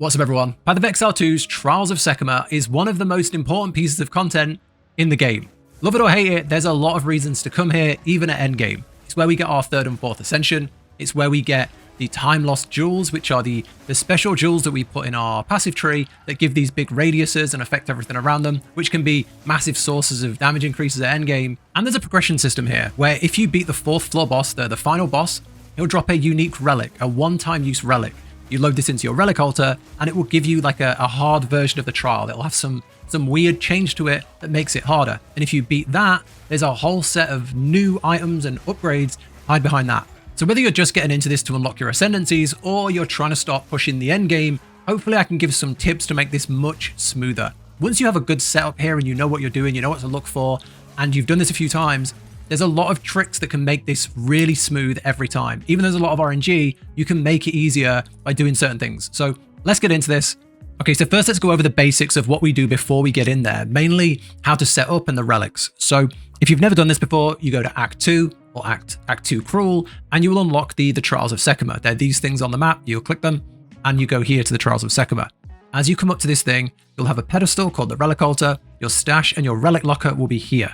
What's up everyone? Path of Exile 2's Trials of Sekhemas is one of the most important pieces of content in the game. Love it or hate it, there's a lot of reasons to come here, even at Endgame. It's where we get our 3rd and 4th Ascension, it's where we get the time lost jewels, which are the special jewels that we put in our passive tree that give these big radiuses and affect everything around them, which can be massive sources of damage increases at endgame. And there's a progression system here, where if you beat the 4th floor boss, the final boss, he'll drop a unique relic, a one-time use relic. You load this into your relic altar, and it will give you like a hard version of the trial. It'll have some weird change to it that makes it harder. And if you beat that, there's a whole set of new items and upgrades hide behind that. So whether you're just getting into this to unlock your ascendancies, or you're trying to start pushing the end game, hopefully I can give some tips to make this much smoother. Once you have a good setup here and you know what you're doing, you know what to look for, and you've done this a few times, there's a lot of tricks that can make this really smooth every time. Even though there's a lot of RNG, you can make it easier by doing certain things. So let's get into this. Okay, so first let's go over the basics of what we do before we get in there, mainly how to set up and the relics. So if you've never done this before, you go to Act 2 or Act 2 Cruel, and you will unlock the Trials of Sekhemas. They're these things on the map, you'll click them, and you go here to the Trials of Sekhemas. As you come up to this thing, you'll have a pedestal called the Relic Altar, your stash and your Relic Locker will be here.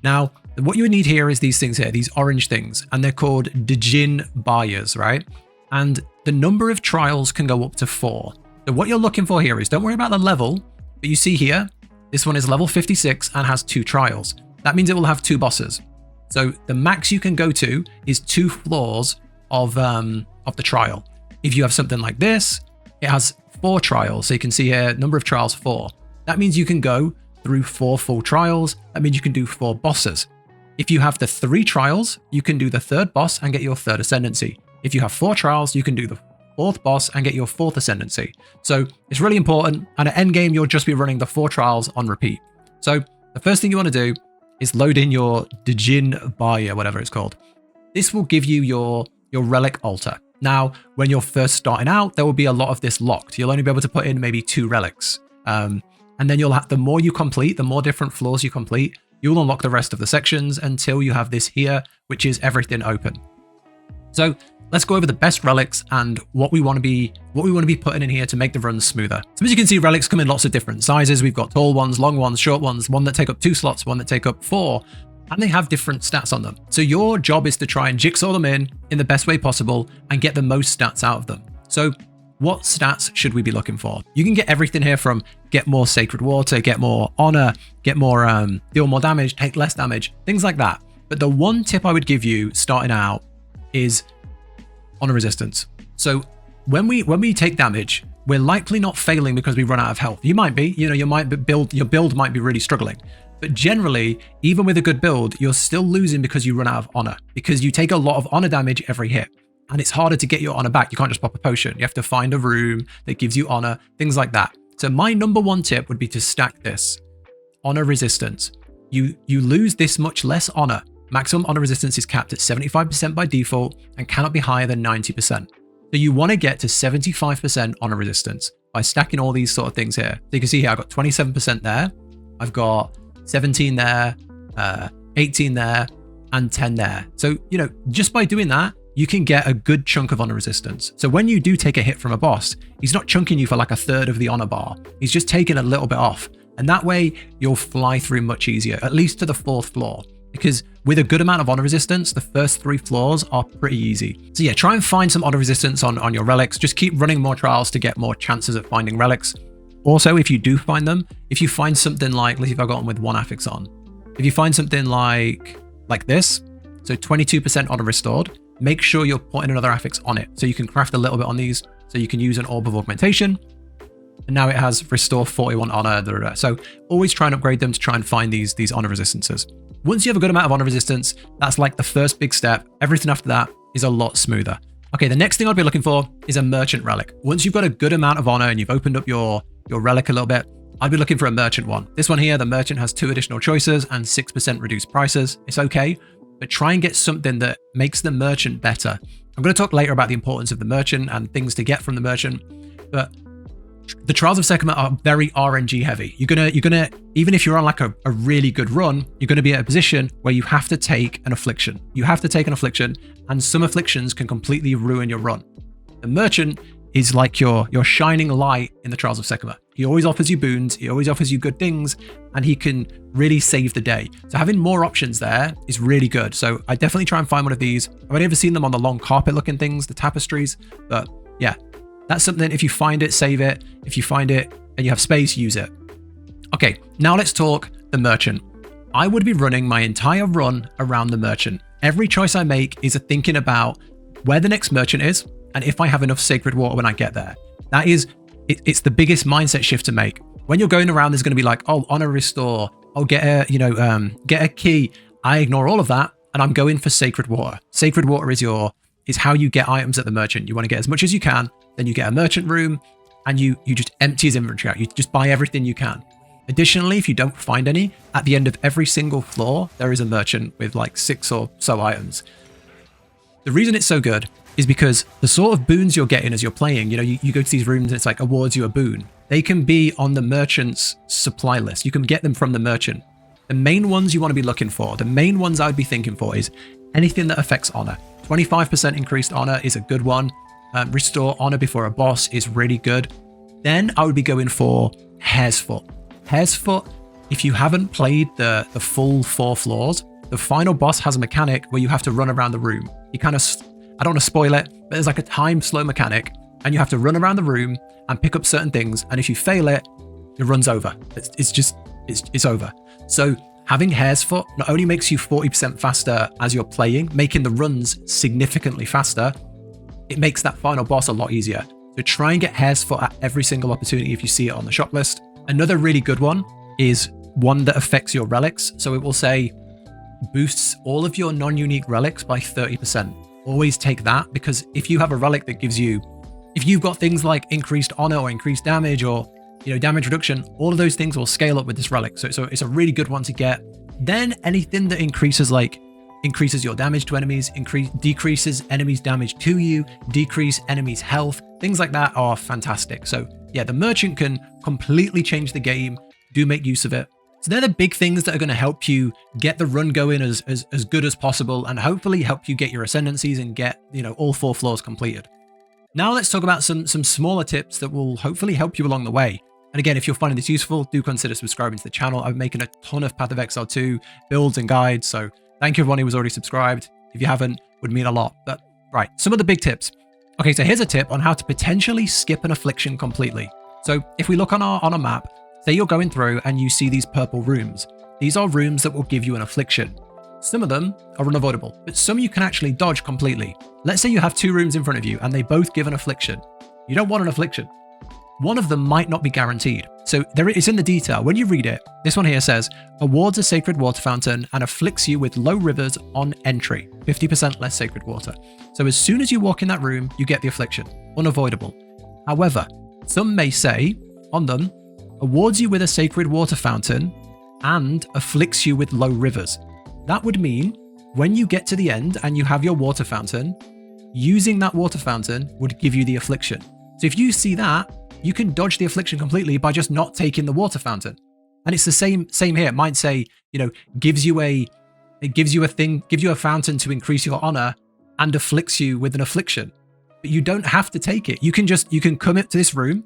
Now, what you would need here is these things here, these orange things, and they're called Djinn buyers, right? And the number of trials can go up to 4. So what you're looking for here is, don't worry about the level, but you see here, this one is level 56 and has 2 trials. That means it will have 2 bosses. So the max you can go to is 2 floors of the trial. If you have something like this, it has 4 trials. So you can see here, number of trials 4. That means you can go through 4 full trials. That means you can do 4 bosses. If you have the 3 trials, you can do the 3rd boss and get your 3rd ascendancy. If you have 4 trials, you can do the 4th boss and get your 4th ascendancy. So it's really important, and at endgame, you'll just be running the 4 trials on repeat. So the first thing you want to do is load in your Djinn buyer, whatever it's called. This will give you your relic altar. Now, when you're first starting out, there will be a lot of this locked. You'll only be able to put in maybe 2 relics. And then you'll have, the more you complete, the more different floors you complete, you'll unlock the rest of the sections until you have this here, which is everything open. So let's go over the best relics and what we want to be putting in here to make the runs smoother. So as you can see, relics come in lots of different sizes. We've got tall ones, long ones, short ones, one that take up 2 slots, one that take up 4, and they have different stats on them. So your job is to try and jigsaw them in the best way possible and get the most stats out of them. So what stats should we be looking for? You can get everything here from get more sacred water, get more honor, get more deal more damage, take less damage, things like that. But the one tip I would give you starting out is honor resistance. So when we take damage, we're likely not failing because we run out of health. You might be, your build might be really struggling. But generally, even with a good build, you're still losing because you run out of honor, because you take a lot of honor damage every hit. And it's harder to get your honor back. You can't just pop a potion. You have to find a room that gives you honor, things like that. So my number 1 tip would be to stack this. Honor resistance. You lose this much less honor. Maximum honor resistance is capped at 75% by default and cannot be higher than 90%. So you want to get to 75% honor resistance by stacking all these sort of things here. So you can see here, I've got 27% there. I've got 17 there, 18 there, and 10 there. So, just by doing that, you can get a good chunk of honor resistance. So when you do take a hit from a boss, he's not chunking you for like a 1/3 of the honor bar. He's just taking a little bit off. And that way you'll fly through much easier, at least to the 4th floor. Because with a good amount of honor resistance, the first 3 floors are pretty easy. So yeah, try and find some honor resistance on your relics. Just keep running more trials to get more chances at finding relics. Also, if you do find them, if you find something like, let's see if I got one with 1 affix on. If you find something like this, so 22% honor restored, make sure you're putting another affix on it. So you can craft a little bit on these. So you can use an orb of augmentation. And now it has restore 41 honor. So always try and upgrade them to try and find these honor resistances. Once you have a good amount of honor resistance, that's like the first big step. Everything after that is a lot smoother. Okay, the next thing I'd be looking for is a merchant relic. Once you've got a good amount of honor and you've opened up your relic a little bit, I'd be looking for a merchant one. This one here, the merchant has 2 additional choices and 6% reduced prices. It's okay, but try and get something that makes the merchant better. I'm going to talk later about the importance of the merchant and things to get from the merchant, but the Trials of Sekhemas are very RNG heavy. You're gonna even if you're on like a really good run, you're gonna be at a position where you have to take an affliction. You have to take an affliction, and some afflictions can completely ruin your run. The merchant is like your shining light in the Trials of Sekhemas. He always offers you boons, he always offers you good things, and he can really save the day. So having more options there is really good. So I definitely try and find one of these. I've only ever seen them on the long carpet looking things, the tapestries, but yeah, that's something. If you find it, save it. If you find it and you have space, use it. Okay, now let's talk the merchant. I would be running my entire run around the merchant. Every choice I make is a thinking about where the next merchant is and if I have enough sacred water when I get there. That is, it's the biggest mindset shift to make. When you're going around, there's going to be like, oh, honor restore, I'll get a, get a key. I ignore all of that and I'm going for sacred water. Sacred water is how you get items at the merchant. You want to get as much as you can, then you get a merchant room and you just empty his inventory out. You just buy everything you can. Additionally, if you don't find any, at the end of every single floor, there is a merchant with like 6 or so items. The reason it's so good is because the sort of boons you're getting as you're playing, you go to these rooms and it's like awards you a boon. They can be on the merchant's supply list. You can get them from the merchant. The main ones you want to be looking for, the main ones I'd be thinking for is anything that affects honor. 25% increased honor is a good one. Restore honor before a boss is really good. Then I would be going for Hare's Foot. Hare's Foot, if you haven't played the full 4 floors, the final boss has a mechanic where you have to run around the room. You kind of, I don't want to spoil it, but there's like a time slow mechanic and you have to run around the room and pick up certain things. And if you fail it, it runs over. It's over. So having Hare's Foot not only makes you 40% faster as you're playing, making the runs significantly faster, it makes that final boss a lot easier. So try and get Hare's Foot at every single opportunity if you see it on the shop list. Another really good one is one that affects your relics. So it will say boosts all of your non-unique relics by 30%. Always take that, because if you have a relic that gives you, if you've got things like increased honor or increased damage or damage reduction, all of those things will scale up with this relic. So it's a really good one to get. Then anything that increases your damage to enemies, decreases enemies' damage to you, decrease enemies' health, things like that are fantastic. So yeah, the merchant can completely change the game. Do make use of it. So they're the big things that are going to help you get the run going as good as possible and hopefully help you get your ascendancies and get, all 4 floors completed. Now let's talk about some smaller tips that will hopefully help you along the way. And again, if you're finding this useful, do consider subscribing to the channel. I'm making a ton of Path of Exile 2 builds and guides. So thank you everyone who was already subscribed. If you haven't, would mean a lot. But right, some of the big tips. Okay, so here's a tip on how to potentially skip an affliction completely. So if we look on a map, say you're going through and you see these purple rooms. These are rooms that will give you an affliction. Some of them are unavoidable, but some you can actually dodge completely. Let's say you have 2 rooms in front of you and they both give an affliction. You don't want an affliction. One of them might not be guaranteed. So it's in the detail. When you read it, this one here says, awards a sacred water fountain and afflicts you with low rivers on entry, 50% less sacred water. So as soon as you walk in that room, you get the affliction, unavoidable. However, some may say on them, awards you with a sacred water fountain and afflicts you with low rivers. That would mean when you get to the end and you have your water fountain, using that water fountain would give you the affliction. So if you see that, you can dodge the affliction completely by just not taking the water fountain. And it's the same here. It might say, gives you a fountain to increase your honor and afflicts you with an affliction. But you don't have to take it. You can come into this room,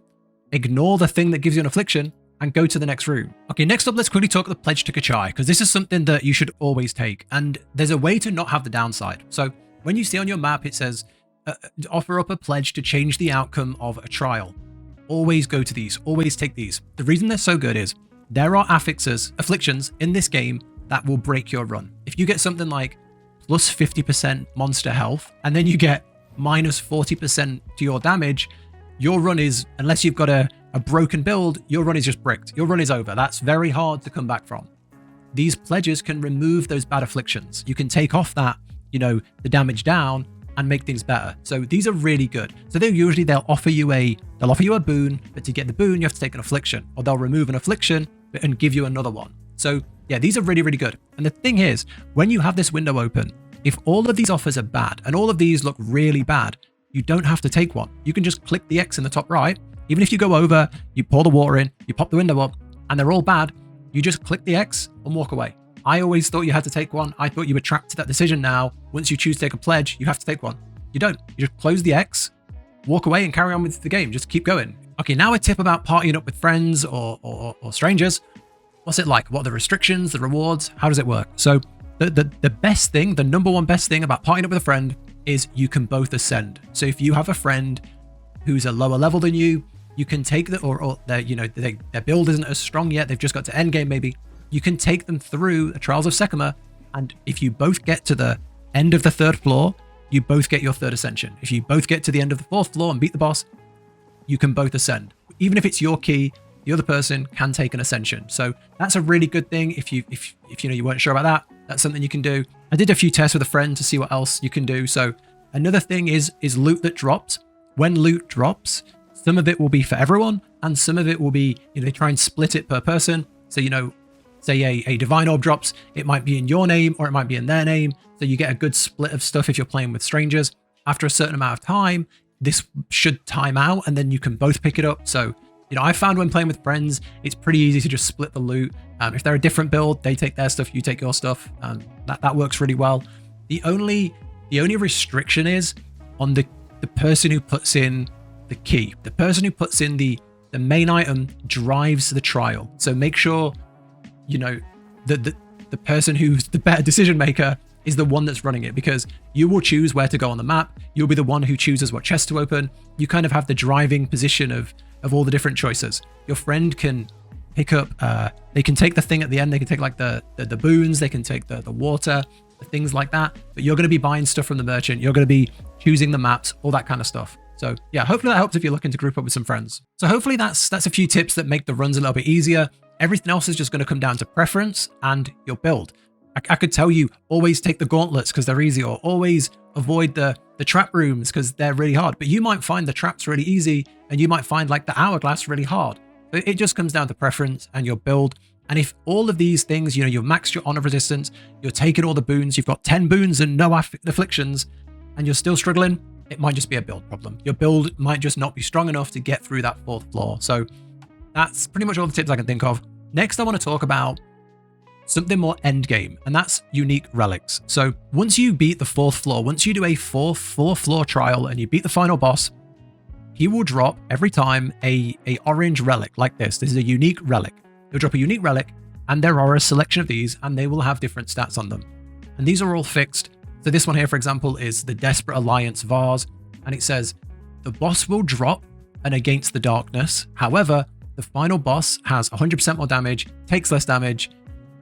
ignore the thing that gives you an affliction, and go to the next room. Okay, next up, let's quickly talk the pledge to Kochai, because this is something that you should always take. And there's a way to not have the downside. So when you see on your map, it says, offer up a pledge to change the outcome of a trial. Always go to these, always take these. The reason they're so good is there are afflictions in this game that will break your run. If you get something like plus 50% monster health, and then you get minus 40% to your damage, your run is, unless you've got a broken build, your run is just bricked. Your run is over. That's very hard to come back from. These pledges can remove those bad afflictions. You can take off that, the damage down and make things better. So these are really good. So they'll offer you a boon, but to get the boon, you have to take an affliction, or they'll remove an affliction and give you another one. So yeah, these are really, really good. And the thing is, when you have this window open, if all of these offers are bad and all of these look really bad, you don't have to take one. You can just click the X in the top right. Even if you go over, you pour the water in, you pop the window up, and they're all bad, you just click the X and walk away. I always thought you had to take one. I thought you were trapped to that decision now. Once you choose to take a pledge, you have to take one. You don't. You just close the X walk away and carry on with the game. Just keep going. Okay, now a tip about partying up with friends or strangers. What's it like? What are the restrictions, the rewards? How does it work? So the best thing, the number one best thing about partying up with a friend is you can both ascend. So if you have a friend who's a lower level than you can take the, or their, their build isn't as strong yet, they've just got to endgame maybe, you can take them through the Trials of Sekhemas, and if you both get to the end of the 3rd floor, you both get your 3rd ascension. If you both get to the end of the 4th floor and beat the boss, you can both ascend. Even if it's your key, the other person can take an ascension. So that's a really good thing. If you weren't sure about that, that's something you can do. I did a few tests with a friend to see what else you can do. So another thing is loot that drops. When loot drops, some of it will be for everyone, and some of it will be, they try and split it per person. So, say a divine orb drops, it might be in your name or it might be in their name. So you get a good split of stuff if you're playing with strangers. After a certain amount of time, this should time out and then you can both pick it up. So, I found when playing with friends, it's pretty easy to just split the loot. If they're a different build, they take their stuff, you take your stuff. That works really well. The only restriction is on the person who puts in the key. The person who puts in the main item drives the trial. So make sure, the person who's the better decision maker is the one that's running it, because you will choose where to go on the map. You'll be the one who chooses what chest to open. You kind of have the driving position of all the different choices. Your friend can pick up, they can take the thing at the end. They can take like the boons. They can take the water, the things like that. But you're going to be buying stuff from the merchant. You're going to be choosing the maps, all that kind of stuff. So yeah, hopefully that helps if you're looking to group up with some friends. So hopefully that's a few tips that make the runs a little bit easier. Everything else is just going to come down to preference and your build. I could tell you always take the gauntlets because they're easy, or always avoid the trap rooms because they're really hard. But you might find the traps really easy, and you might find like the hourglass really hard. So it just comes down to preference and your build. And if all of these things, you've maxed your honor resistance, you're taking all the boons, you've got 10 boons and no afflictions, and you're still struggling, it might just be a build problem. Your build might just not be strong enough to get through that 4th floor. So that's pretty much all the tips I can think of. Next, I want to talk about something more endgame, and that's unique relics. So once you beat the 4th floor, once you do a 4th floor trial and you beat the final boss, he will drop every time a orange relic like this. This is a unique relic. He'll drop a unique relic, and there are a selection of these, and they will have different stats on them. And these are all fixed. So this one here, for example, is the Desperate Alliance Vase, and it says, the boss will drop an Against the Darkness. However, the final boss has 100% more damage, takes less damage,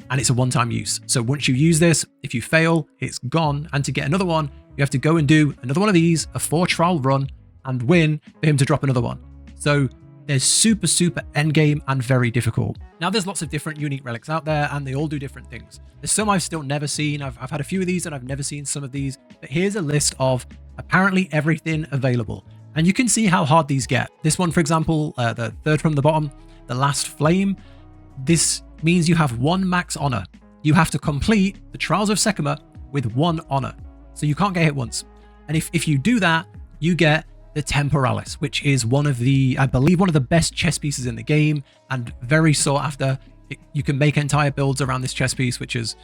and it's a one-time use. So once you use this, if you fail, it's gone. And to get another one, you have to go and do another one of these, a 4-trial run, and win for him to drop another one. So they're super, super endgame and very difficult. Now, there's lots of different unique relics out there, and they all do different things. There's some I've still never seen. I've had a few of these, and I've never seen some of these. But here's a list of apparently everything available. And you can see how hard these get. This one, for example, the 3rd from the bottom, the Last Flame. This means you have 1 max honor. You have to complete the Trials of Sekhemas with 1 honor. So you can't get hit once. And if you do that, you get the Temporalis, which is one of the, I believe, one of the best chess pieces in the game, and very sought after. You can make entire builds around this chess piece, which is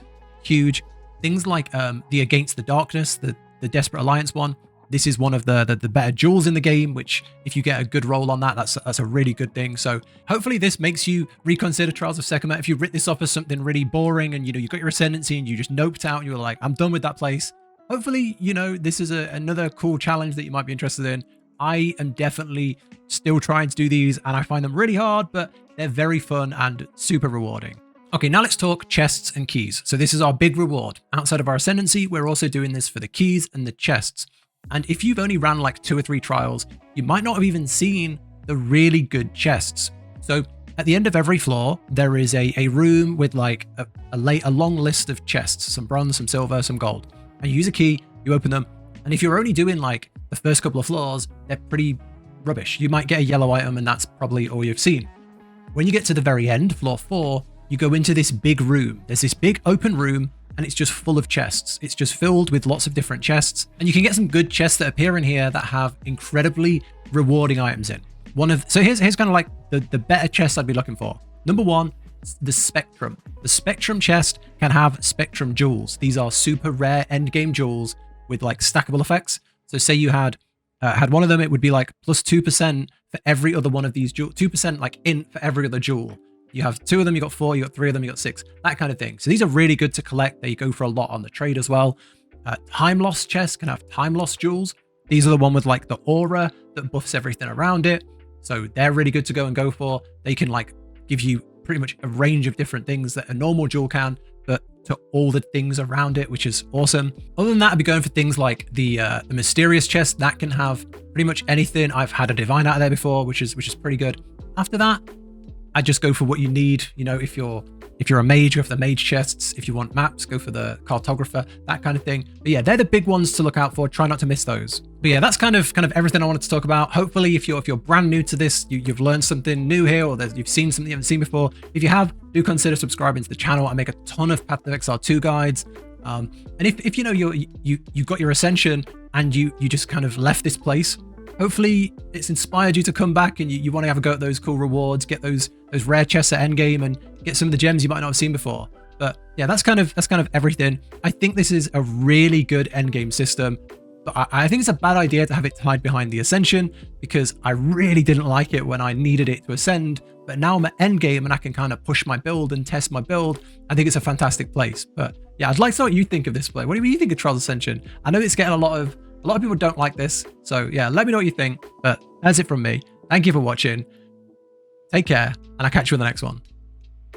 huge. Things like the Against the Darkness, the Desperate Alliance one. This is one of the better jewels in the game, which if you get a good roll on that, that's a really good thing. So hopefully this makes you reconsider Trials of Sekhemas. If you writ this off as something really boring and, you got your Ascendancy and you just noped out and you were like, I'm done with that place. Hopefully, this is another cool challenge that you might be interested in. I am definitely still trying to do these, and I find them really hard, but they're very fun and super rewarding. Okay, now let's talk chests and keys. So this is our big reward. Outside of our Ascendancy, we're also doing this for the keys and the chests. And if you've only ran like 2 or 3 trials, you might not have even seen the really good chests. So at the end of every floor, there is a room with like a long list of chests, some bronze, some silver, some gold. And you use a key, you open them. And if you're only doing like the first couple of floors, they're pretty rubbish. You might get a yellow item, and that's probably all you've seen. When you get to the very end, floor 4, you go into this big room. There's this big open room, and it's just full of chests. It's just filled with lots of different chests. And you can get some good chests that appear in here that have incredibly rewarding items in. So here's kind of like the better chests I'd be looking for. Number 1, the Spectrum. The Spectrum chest can have Spectrum jewels. These are super rare endgame jewels with like stackable effects. So say you had had one of them, it would be like plus 2% for every other one of these jewels, 2% like int for every other jewel. You have 2 of them, you got 4, you got 3 of them, you got 6, that kind of thing. So these are really good to collect. They go for a lot on the trade as well. Time loss chests can have time loss jewels. These are the one with like the aura that buffs everything around it. So they're really good to go for. They can like give you pretty much a range of different things that a normal jewel can, but to all the things around it, which is awesome. Other than that, I'd be going for things like the mysterious chest that can have pretty much anything. I've had a divine out of there before, which is pretty good. After that, I just go for what you need. You know, if you're a mage, go for the mage chests. If you want maps, go for the cartographer, that kind of thing. But yeah, they're the big ones to look out for. Try not to miss those. But yeah, that's kind of everything I wanted to talk about. Hopefully, if you're brand new to this, you've learned something new here, or you've seen something you haven't seen before. If you have, do consider subscribing to the channel. I make a ton of Path of Exile 2 guides. And if you know you got your Ascension and you just kind of left this place, hopefully it's inspired you to come back and you want to have a go at those cool rewards, get those rare chests at Endgame, and get some of the gems you might not have seen before. But yeah, that's kind of everything. I think this is a really good Endgame system, but I think it's a bad idea to have it tied behind the Ascension, because I really didn't like it when I needed it to ascend. But now I'm at Endgame and I can kind of push my build and test my build. I think it's a fantastic place. But yeah, I'd like to know what you think of this play. What do you think of Trials of Ascension? I know it's getting a lot of people don't like this. So yeah, let me know what you think. But that's it from me. Thank you for watching. Take care, and I'll catch you in the next one.